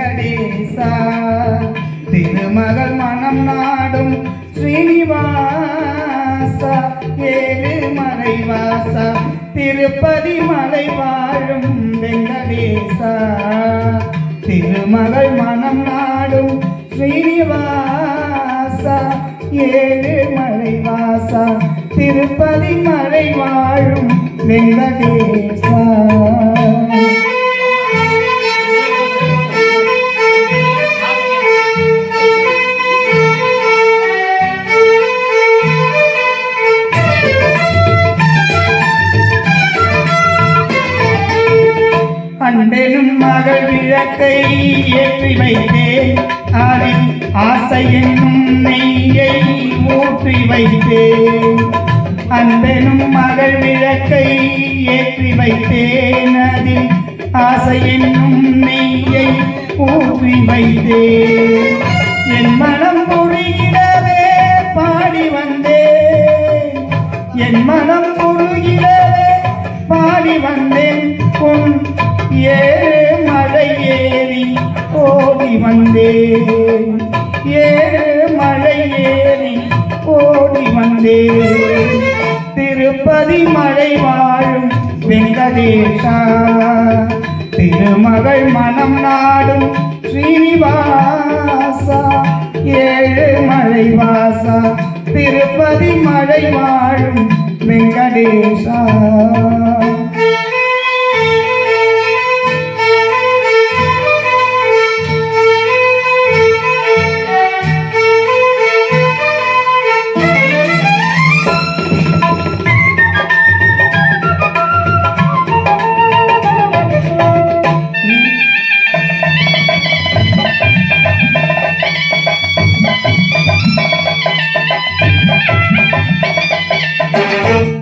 வெங்கடேசா திருமகள் மனம் நாடும் ஸ்ரீனிவாசா ஏழுமலை வாசா திருப்பதி மலை வாழும் வெங்கடேசா திருமகள் மனம் நாடும் ஸ்ரீனிவாசா ஏழுமலை வாசா திருப்பதி மலை வாழும் வெங்கடேசா அன்பெனும் மகள் விளக்கை ஏற்றி வைத்தேன் அதில் ஆசை என்னும் நெய்யை ஊற்றி வைத்தேன் அன்பெனும் மகள் விளக்கை ஏற்றி வைத்தேன் அதில் ஆசை என்னும் நெய்யை ஊற்றி வைத்தேன் என் மனம் முழுகிடவே பாடி வந்தேன் என் மனம் முழுகிடவே பாடி வந்தேன் உன் ஏழு மலை ஏறி ஓடி வந்தேன் ஏழு மலை ஏறி ஓடி வந்தேன் திருப்பதி மலை வாழும் வெங்கடேசா திருமகள் மனம் நாடும் ஸ்ரீனிவாசா ஏழு மலை வாசா திருப்பதி மலை வாழும் வெங்கடேசா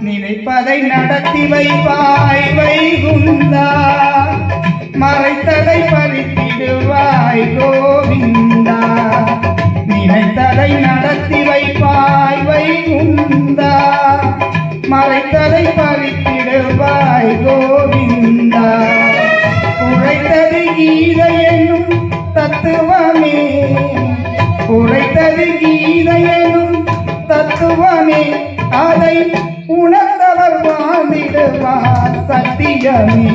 நினைப்பதை நடத்தி வைப்பாய் வைகுந்தா மறைத்ததை பறித்திடுவாய் கோவிந்தா நினைத்ததை நடத்தி வைப்பாய் வைகுந்தா மறைத்ததை பறித்திடுவாய் கோவிந்தா உரைத்தது கீதை என்னும் தத்துவமே உரைத்தது கீதை என்னும் தத்துவமே அதை உணர்ந்தவர் வாழ்ந்திடுவார் சத்தியமே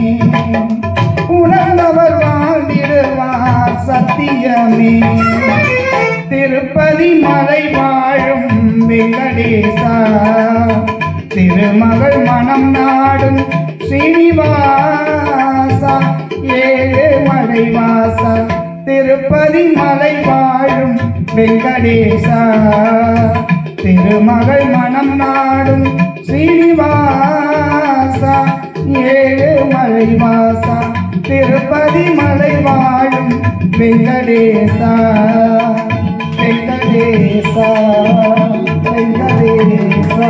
உணர்ந்தவர் வாழ்ந்திடுவார் சத்தியமே திருப்பதி மலை வாழும் வெங்கடேசா திருமகள் மனம் நாடும் ஸ்ரீனிவாசா ஏழு மலை வாசா திருப்பதி மலை வாழும் வெங்கடேசா திருமகள் மனம் நாடும் ஸ்ரீனிவாசா ஏழு மலை வாசா திருப்பதி மலை வாழும் வெங்கடேசா வெங்கடேசா வெங்கடேசா